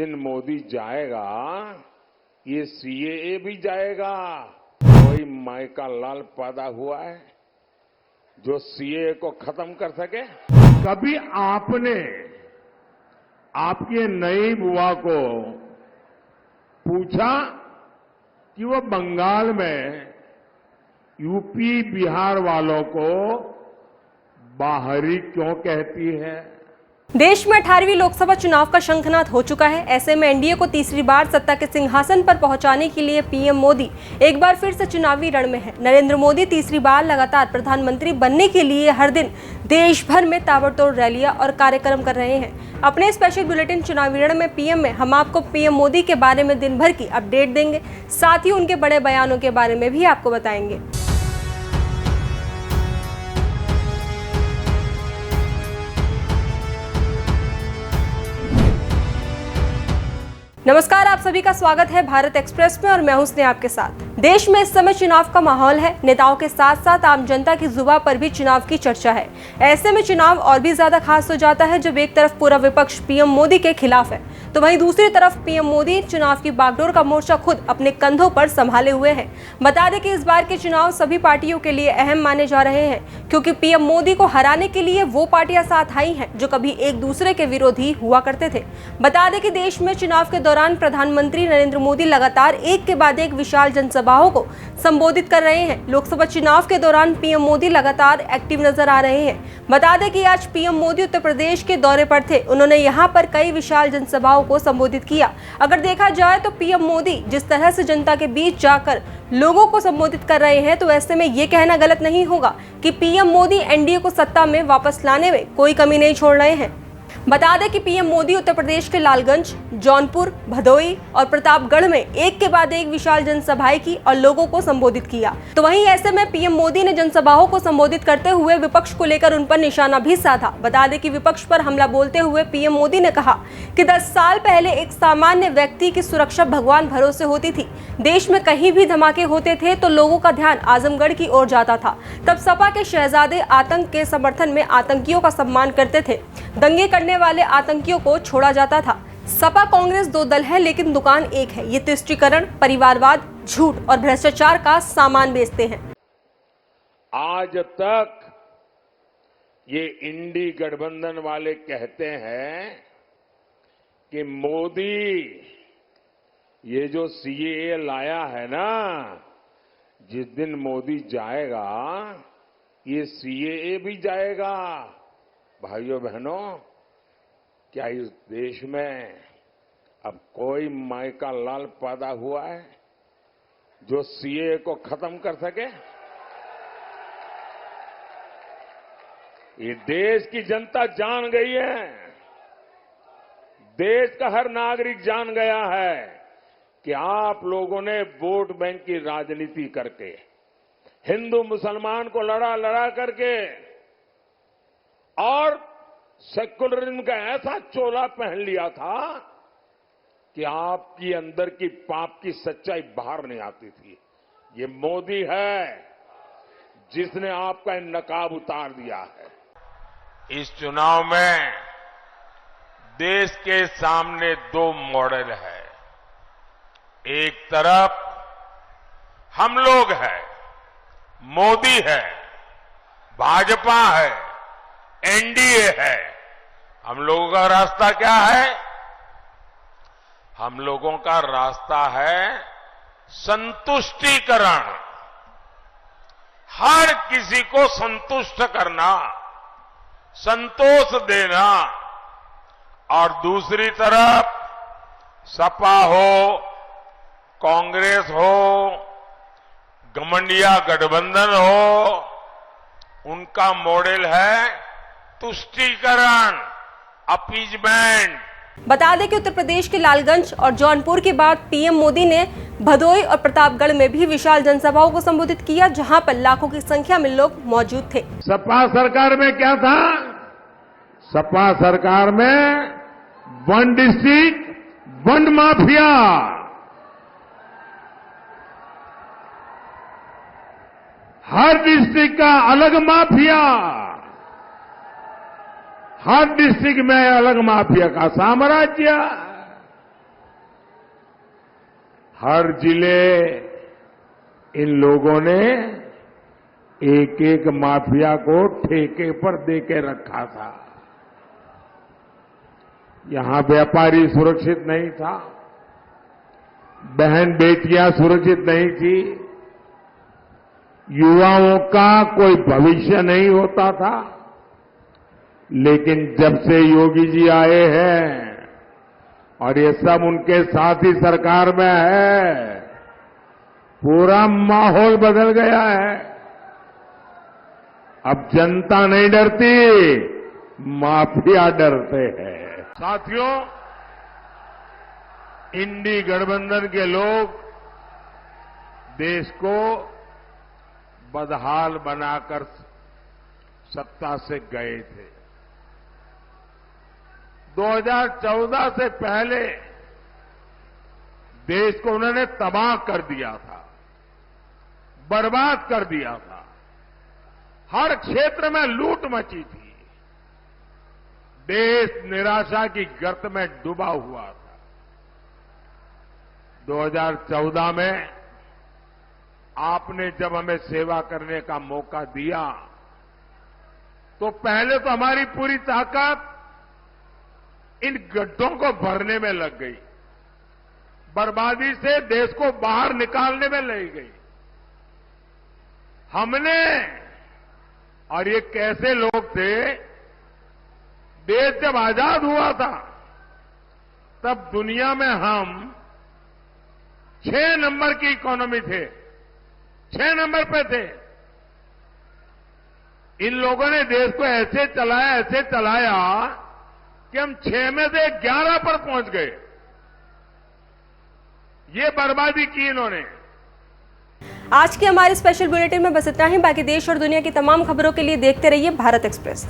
दिन मोदी जाएगा ये सीएए भी जाएगा। कोई माई का लाल पैदा हुआ है जो सीएए को खत्म कर सके? कभी आपने आपके नई बुआ को पूछा कि वो बंगाल में यूपी बिहार वालों को बाहरी क्यों कहती है? देश में 18वीं लोकसभा चुनाव का शंखनाद हो चुका है। ऐसे में एनडीए को तीसरी बार सत्ता के सिंहासन पर पहुंचाने के लिए पीएम मोदी एक बार फिर से चुनावी रण में है। नरेंद्र मोदी तीसरी बार लगातार प्रधानमंत्री बनने के लिए हर दिन देश भर में ताबड़तोड़ रैलियां और कार्यक्रम कर रहे हैं। अपने स्पेशल बुलेटिन चुनावी रण में पीएम में हम आपको पीएम मोदी के बारे में दिन भर की अपडेट देंगे, साथ ही उनके बड़े बयानों के बारे में भी आपको बताएंगे। नमस्कार, आप सभी का स्वागत है भारत एक्सप्रेस में और मैं हूं स्नेहा आपके साथ। देश में इस समय चुनाव का माहौल है। नेताओं के साथ साथ आम जनता की जुबान पर भी चुनाव की चर्चा है। ऐसे में चुनाव और भी ज्यादा खास हो जाता है जब एक तरफ पूरा विपक्ष पीएम मोदी के खिलाफ है तो वहीं दूसरी तरफ पीएम मोदी चुनाव की बागडोर का मोर्चा खुद अपने कंधों पर संभाले हुए हैं। बता दें कि इस बार के चुनाव सभी पार्टियों के लिए अहम माने जा रहे हैं, क्योंकि पीएम मोदी को हराने के लिए वो पार्टियां साथ आई हैं जो कभी एक दूसरे के विरोधी हुआ करते थे। बता दें कि देश में चुनाव के दौरान प्रधानमंत्री नरेंद्र मोदी लगातार एक के बाद एक विशाल जनसभाओं को संबोधित कर रहे हैं। लोकसभा चुनाव के दौरान पीएम मोदी लगातार एक्टिव नजर आ रहे हैं। बता दें कि आज पीएम मोदी उत्तर प्रदेश के दौरे पर थे। उन्होंने यहां पर कई विशाल जनसभाओं को संबोधित किया। अगर देखा जाए तो पीएम मोदी जिस तरह से जनता के बीच जाकर लोगों को संबोधित कर रहे हैं, तो ऐसे में ये कहना गलत नहीं होगा कि पीएम मोदी एनडीए को सत्ता में वापस लाने में कोई कमी नहीं छोड़ रहे हैं। बता दें कि पीएम मोदी उत्तर प्रदेश के लालगंज, जौनपुर, भदोई और प्रतापगढ़ में एक के बाद एक विशाल जनसभाएं की और लोगों को संबोधित किया। तो वहीं ऐसे में पीएम मोदी ने जनसभाओं को संबोधित करते हुए विपक्ष को लेकर उन पर निशाना भी साधा। बता दें कि विपक्ष पर हमला बोलते हुए पीएम मोदी ने कहा कि 10 साल पहले एक सामान्य व्यक्ति की सुरक्षा भगवान भरोसे होती थी। देश में कहीं भी धमाके होते थे तो लोगों का ध्यान आजमगढ़ की ओर जाता था। तब सपा के शहजादे आतंक के समर्थन में आतंकियों का सम्मान करते थे। दंगे करने वाले आतंकियों को छोड़ा जाता था। सपा कांग्रेस दो दल है लेकिन दुकान एक है। ये तुष्टीकरण, परिवारवाद, झूठ और भ्रष्टाचार का सामान बेचते हैं। आज तक ये इंडी गठबंधन वाले कहते हैं कि मोदी ये जो सीएए लाया है ना, जिस दिन मोदी जाएगा ये सीएए भी जाएगा। भाइयों बहनों, क्या इस देश में अब कोई माई का लाल पैदा हुआ है जो सीएए को खत्म कर सके? ये देश की जनता जान गई है, देश का हर नागरिक जान गया है कि आप लोगों ने वोट बैंक की राजनीति करके, हिंदू मुसलमान को लड़ा करके और सेकुलरिज्म का ऐसा चोला पहन लिया था कि आपकी अंदर की पाप की सच्चाई बाहर नहीं आती थी। ये मोदी है जिसने आपका नकाब उतार दिया है। इस चुनाव में देश के सामने दो मॉडल है। एक तरफ हम लोग हैं, मोदी है, भाजपा है, एनडीए है। हम लोगों का रास्ता क्या है? हम लोगों का रास्ता है संतुष्टिकरण, हर किसी को संतुष्ट करना, संतोष देना। और दूसरी तरफ सपा हो, कांग्रेस हो, घमंडिया गठबंधन हो, उनका मॉडल है तुष्टीकरण, अपीजमेंट। बता दें कि उत्तर प्रदेश के लालगंज और जौनपुर के बाद पीएम मोदी ने भदोई और प्रतापगढ़ में भी विशाल जनसभाओं को संबोधित किया, जहां पर लाखों की संख्या में लोग मौजूद थे। सपा सरकार में क्या था? सपा सरकार में वन डिस्ट्रिक्ट, वन माफिया। हर डिस्ट्रिक्ट का अलग माफिया, हर डिस्ट्रिक्ट में अलग माफिया का साम्राज्य। हर जिले इन लोगों ने एक एक माफिया को ठेके पर देके रखा था। यहां व्यापारी सुरक्षित नहीं था, बहन बेटियां सुरक्षित नहीं थी, युवाओं का कोई भविष्य नहीं होता था। लेकिन जब से योगी जी आए हैं और ये सब उनके साथ ही सरकार में है, पूरा माहौल बदल गया है। अब जनता नहीं डरती, माफिया डरते हैं। साथियों, इंडी गठबंधन के लोग देश को बदहाल बनाकर सत्ता से गए थे। 2014 से पहले देश को उन्होंने तबाह कर दिया था, बर्बाद कर दिया था। हर क्षेत्र में लूट मची थी। देश निराशा की गर्त में डूबा हुआ था। 2014 में आपने जब हमें सेवा करने का मौका दिया, तो पहले तो हमारी पूरी ताकत इन गड्ढों को भरने में लग गई, बर्बादी से देश को बाहर निकालने में लग गई। हमने, और ये कैसे लोग थे, देश जब आजाद हुआ था तब दुनिया में हम 6 नंबर की इकोनॉमी थे, 6 नंबर पे थे। इन लोगों ने देश को ऐसे चलाया कि हम 6 में से 11 पर पहुंच गए। ये बर्बादी की इन्होंने। आज के हमारे स्पेशल बुलेटिन में बस इतना ही। बाकी देश और दुनिया की तमाम खबरों के लिए देखते रहिए भारत एक्सप्रेस।